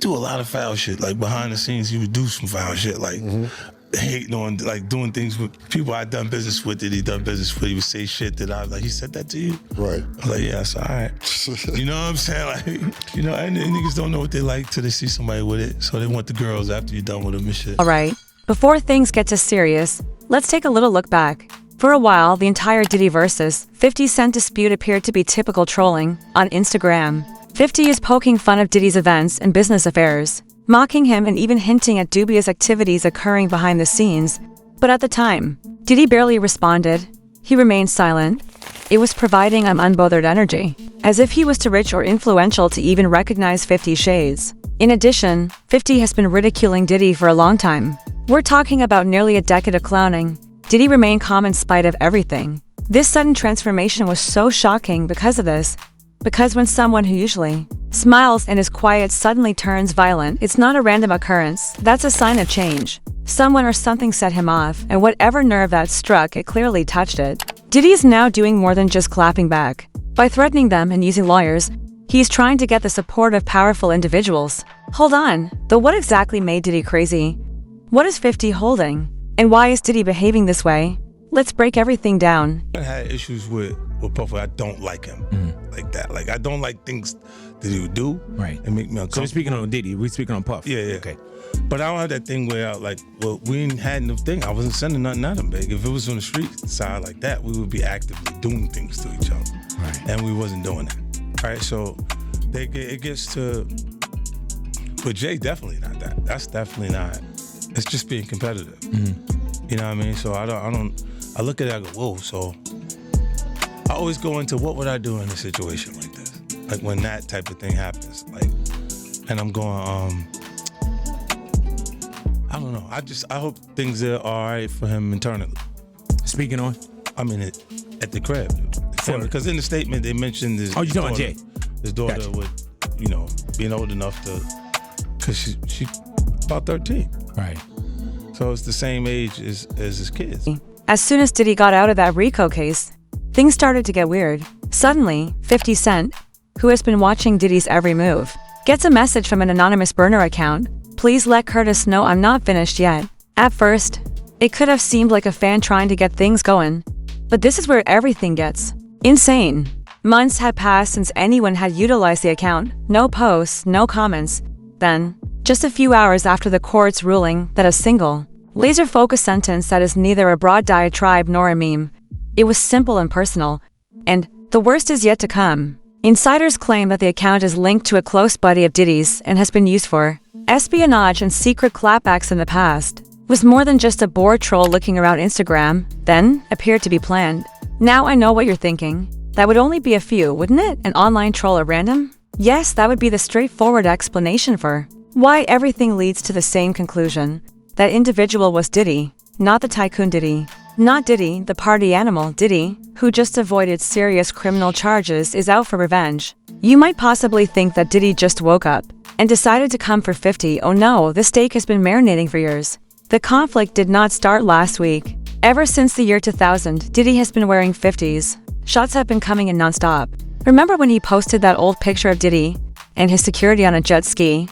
do a lot of foul shit. Like behind the scenes, he would do some foul shit, like hating on, like doing things with people I done business with that he done business with. He would say shit that I was like, he said that to you? Right. I was like, yeah, it's all right. You know what I'm saying? Like, you know, and niggas don't know what they like till they see somebody with it. So they want the girls after you're done with them and shit. All right, before things get too serious, let's take a little look back. For a while, the entire Diddy versus 50 Cent dispute appeared to be typical trolling on Instagram. 50 is poking fun of Diddy's events and business affairs, mocking him and even hinting at dubious activities occurring behind the scenes. But at the time, Diddy barely responded. He remained silent. It was providing an unbothered energy, as if he was too rich or influential to even recognize 50 Shades. In addition, 50 has been ridiculing Diddy for a long time. We're talking about nearly a decade of clowning. Diddy remained calm in spite of everything. This sudden transformation was so shocking because of this. Because when someone who usually smiles and is quiet suddenly turns violent, it's not a random occurrence. That's a sign of change. Someone or something set him off, and whatever nerve that struck, it clearly touched it. Diddy is now doing more than just clapping back. By threatening them and using lawyers, he's trying to get the support of powerful individuals. Hold on, though, what exactly made Diddy crazy? What is 50 holding? And why is Diddy behaving this way? Let's break everything down. I had issues with Puff. I don't like him like that. Like, I don't like things that he would do and make me uncomfortable. So we're speaking on Diddy, we're speaking on Puff. Yeah. Okay. But I don't have that thing where, we ain't had no thing. I wasn't sending nothing at him, big. If it was on the street side like that, we would be actively doing things to each other. Right. And we wasn't doing that. Right? So it gets to, but Jay definitely not that. That's definitely not. It's just being competitive. You know what I mean? So I look at it, I go, whoa. So I always go into what would I do in a situation like this? Like when that type of thing happens. Like, and I'm going, I don't know. I hope things are all right for him internally. Speaking on? I mean, at the crib. Because in the statement they mentioned his you talking about Jay? His daughter Gotcha. would, being old enough to, because she about 13. Right. So it's the same age as his kids. As soon as Diddy got out of that RICO case, things started to get weird. Suddenly, 50 Cent, who has been watching Diddy's every move, gets a message from an anonymous burner account. Please let Curtis know I'm not finished yet. At first, it could have seemed like a fan trying to get things going. But this is where everything gets insane. Months had passed since anyone had utilized the account. No posts, no comments. Then, just a few hours after the court's ruling that a single, laser-focused sentence that is neither a broad diatribe nor a meme. It was simple and personal. And the worst is yet to come. Insiders claim that the account is linked to a close buddy of Diddy's and has been used for espionage and secret clapbacks in the past. Was more than just a bored troll looking around Instagram, then appeared to be planned. Now I know what you're thinking. That would only be a few, wouldn't it? An online troll at random? Yes, that would be the straightforward explanation for why everything leads to the same conclusion. That individual was Diddy, not the tycoon Diddy. Not Diddy, the party animal. Diddy, who just avoided serious criminal charges, is out for revenge. You might possibly think that Diddy just woke up and decided to come for 50. Oh no, this steak has been marinating for years. The conflict did not start last week. Ever since the year 2000, Diddy has been wearing 50s. Shots have been coming in nonstop. Remember when he posted that old picture of Diddy and his security on a jet ski?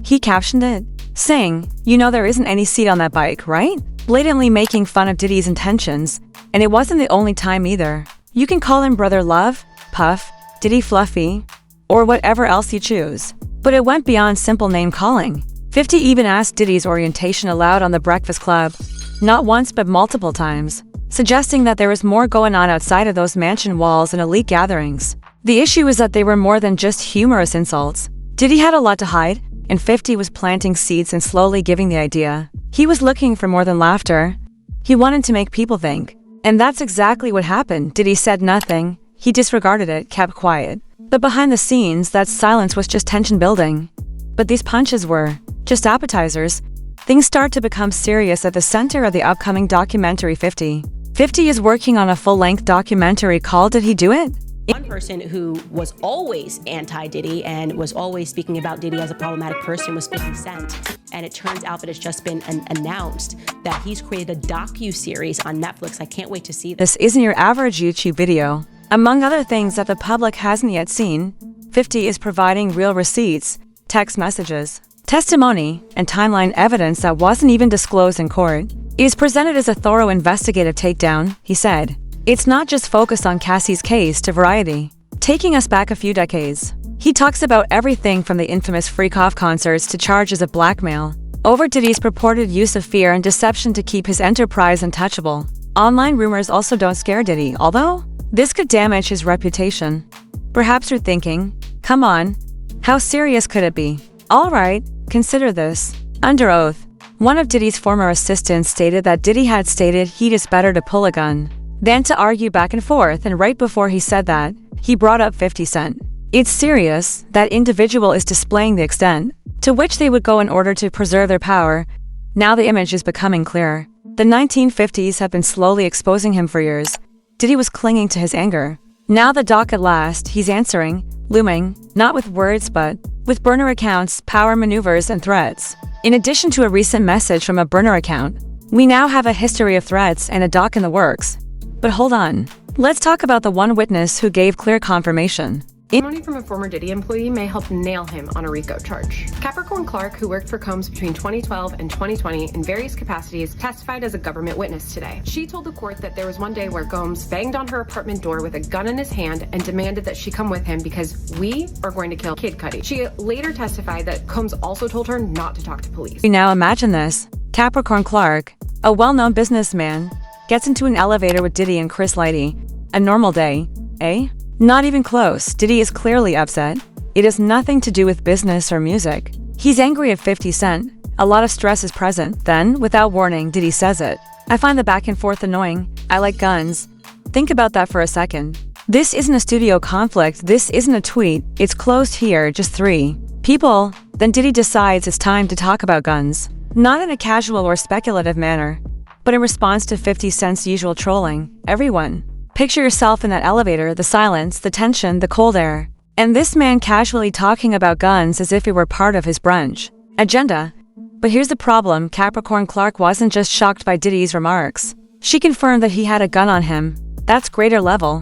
He captioned it, saying, "You know there isn't any seat on that bike, right?" Blatantly making fun of Diddy's intentions. And it wasn't the only time either. You can call him Brother Love, Puff, Diddy Fluffy, or whatever else you choose. But it went beyond simple name calling. 50 even asked Diddy's orientation aloud on The Breakfast Club. Not once but multiple times, suggesting that there was more going on outside of those mansion walls and elite gatherings. The issue is that they were more than just humorous insults. Diddy had a lot to hide, and 50 was planting seeds and slowly giving the idea. He was looking for more than laughter. He wanted to make people think. And that's exactly what happened. Diddy said nothing. He disregarded it, kept quiet. But behind the scenes, that silence was just tension building. But these punches were just appetizers. Things start to become serious at the center of the upcoming documentary 50. 50 is working on a full-length documentary called Did He Do It? One person who was always anti-Diddy and was always speaking about Diddy as a problematic person was 50 Cent. And it turns out that it's just been announced that he's created a docu-series on Netflix. I can't wait to see this. This isn't your average YouTube video. Among other things that the public hasn't yet seen, 50 is providing real receipts, text messages, Testimony and timeline evidence that wasn't even disclosed in court is presented as a thorough investigative takedown, he said. It's not just focused on Cassie's case to Variety, taking us back a few decades. He talks about everything from the infamous freak-off concerts to charges of blackmail, over Diddy's purported use of fear and deception to keep his enterprise untouchable. Online rumors also don't scare Diddy, although this could damage his reputation. Perhaps you're thinking, come on, how serious could it be? All right, consider this. Under oath, one of Diddy's former assistants stated that Diddy had stated he'd is better to pull a gun than to argue back and forth, and right before he said that, he brought up 50 Cent. It's serious. That individual is displaying the extent to which they would go in order to preserve their power. Now the image is becoming clearer. The 1950s have been slowly exposing him for years. Diddy was clinging to his anger. Now the doc at last, he's answering, looming, not with words but with burner accounts, power maneuvers, and threats. In addition to a recent message from a burner account, we now have a history of threats and a doc in the works. But hold on. Let's talk about the one witness who gave clear confirmation. Testimony from a former Diddy employee may help nail him on a RICO charge. Capricorn Clark, who worked for Combs between 2012 and 2020 in various capacities, testified as a government witness today. She told the court that there was one day where Combs banged on her apartment door with a gun in his hand and demanded that she come with him because we are going to kill Kid Cudi. She later testified that Combs also told her not to talk to police. Now imagine this. Capricorn Clark, a well-known businessman, gets into an elevator with Diddy and Chris Lighty. A normal day, eh? Not even close. Diddy is clearly upset. It has nothing to do with business or music. He's angry at 50 Cent. A lot of stress is present. Then, without warning, Diddy says it. I find the back and forth annoying. I like guns. Think about that for a second. This isn't a studio conflict. This isn't a tweet. It's closed here, just 3 people. Then Diddy decides it's time to talk about guns. Not in a casual or speculative manner, but in response to 50 Cent's usual trolling. Everyone. Picture yourself in that elevator, the silence, the tension, the cold air. And this man casually talking about guns as if it were part of his brunch agenda. But here's the problem. Capricorn Clark wasn't just shocked by Diddy's remarks. She confirmed that he had a gun on him. That's greater level.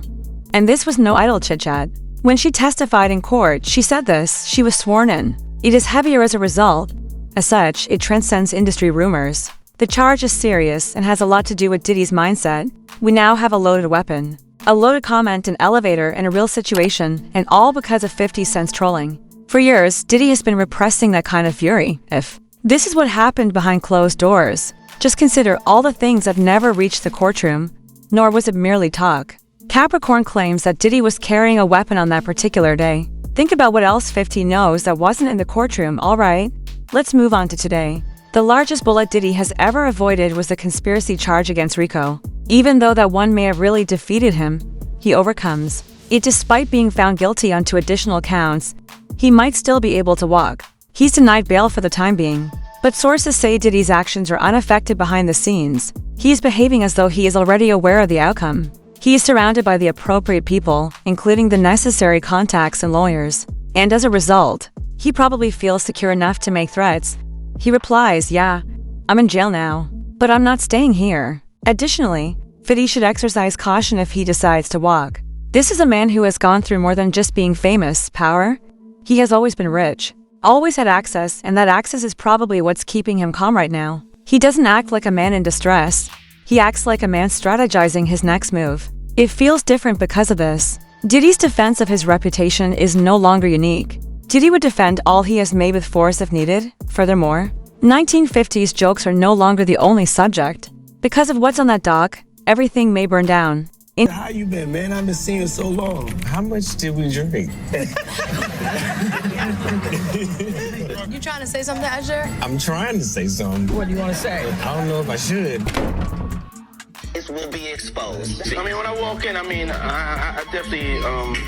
And this was no idle chit-chat. When she testified in court, she said this. She was sworn in. It is heavier as a result. As such, it transcends industry rumors. The charge is serious and has a lot to do with Diddy's mindset. We now have a loaded weapon. A loaded comment, an elevator, and a real situation, and all because of 50 Cent's trolling. For years, Diddy has been repressing that kind of fury. If this is what happened behind closed doors, just consider all the things that never reached the courtroom, nor was it merely talk. Capricorn claims that Diddy was carrying a weapon on that particular day. Think about what else 50 knows that wasn't in the courtroom. All right, let's move on to today. The largest bullet Diddy has ever avoided was the conspiracy charge against Rico. Even though that one may have really defeated him, he overcomes it despite being found guilty on 2 additional counts. He might still be able to walk. He's denied bail for the time being. But sources say Diddy's actions are unaffected behind the scenes. He is behaving as though he is already aware of the outcome. He is surrounded by the appropriate people, including the necessary contacts and lawyers. And as a result, he probably feels secure enough to make threats. He replies, yeah, I'm in jail now, but I'm not staying here. Additionally, 50 should exercise caution if he decides to walk. This is a man who has gone through more than just being famous, power. He has always been rich, always had access, and that access is probably what's keeping him calm right now. He doesn't act like a man in distress. He acts like a man strategizing his next move. It feels different because of this. Diddy's defense of his reputation is no longer unique. Diddy would defend all he has made with force if needed. Furthermore, 1950s jokes are no longer the only subject. Because of what's on that dock, everything may burn down. How you been, man? I haven't seen you so long. How much did we drink? You trying to say something, Asher? I'm trying to say something. What do you want to say? I don't know if I should. This will be exposed. I mean, when I walk in, I definitely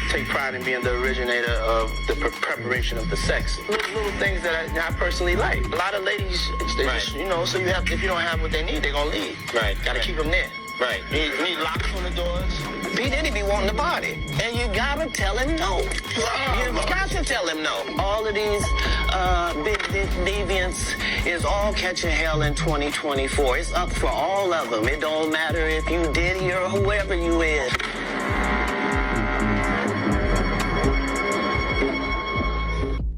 take pride in being the originator of the preparation of the sex. Little things that I personally like. A lot of ladies, they just, so you have, if you don't have what they need, they're gonna leave. Right. Gotta keep them there. Right. You need locks on the doors. P. Diddy be wanting the body. And you gotta tell him no. You got to tell him no. All of these big deviants is all catching hell in 2024. It's up for all of them. It don't matter if you Diddy or whoever you is.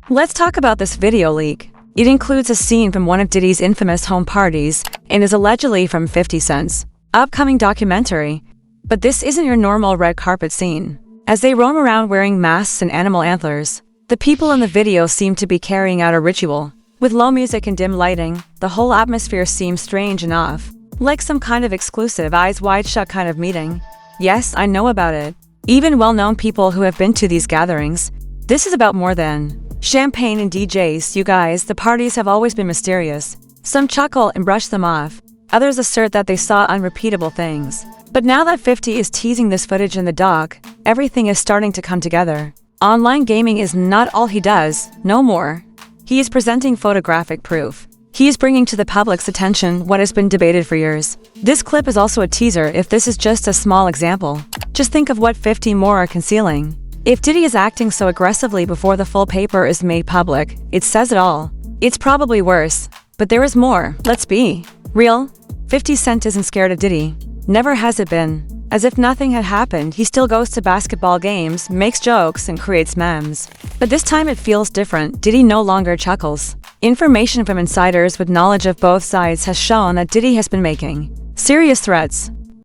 Let's talk about this video leak. It includes a scene from one of Diddy's infamous home parties and is allegedly from 50 Cent's upcoming documentary. But this isn't your normal red carpet scene. As they roam around wearing masks and animal antlers, the people in the video seem to be carrying out a ritual. With low music and dim lighting, the whole atmosphere seems strange and off, like some kind of exclusive eyes wide shut kind of meeting. Yes, I know about it. Even well-known people who have been to these gatherings. This is about more than champagne and DJs, you guys. The parties have always been mysterious. Some chuckle and brush them off. Others assert that they saw unrepeatable things. But now that 50 is teasing this footage in the doc, everything is starting to come together. Online gaming is not all he does, no more. He is presenting photographic proof. He is bringing to the public's attention what has been debated for years. This clip is also a teaser if this is just a small example. Just think of what 50 more are concealing. If Diddy is acting so aggressively before the full paper is made public, it says it all. It's probably worse. But there is more. Let's be real. 50 Cent isn't scared of Diddy. Never has it been. As if nothing had happened, he still goes to basketball games, makes jokes, and creates memes. But this time it feels different. Diddy no longer chuckles. Information from insiders with knowledge of both sides has shown that Diddy has been making serious threats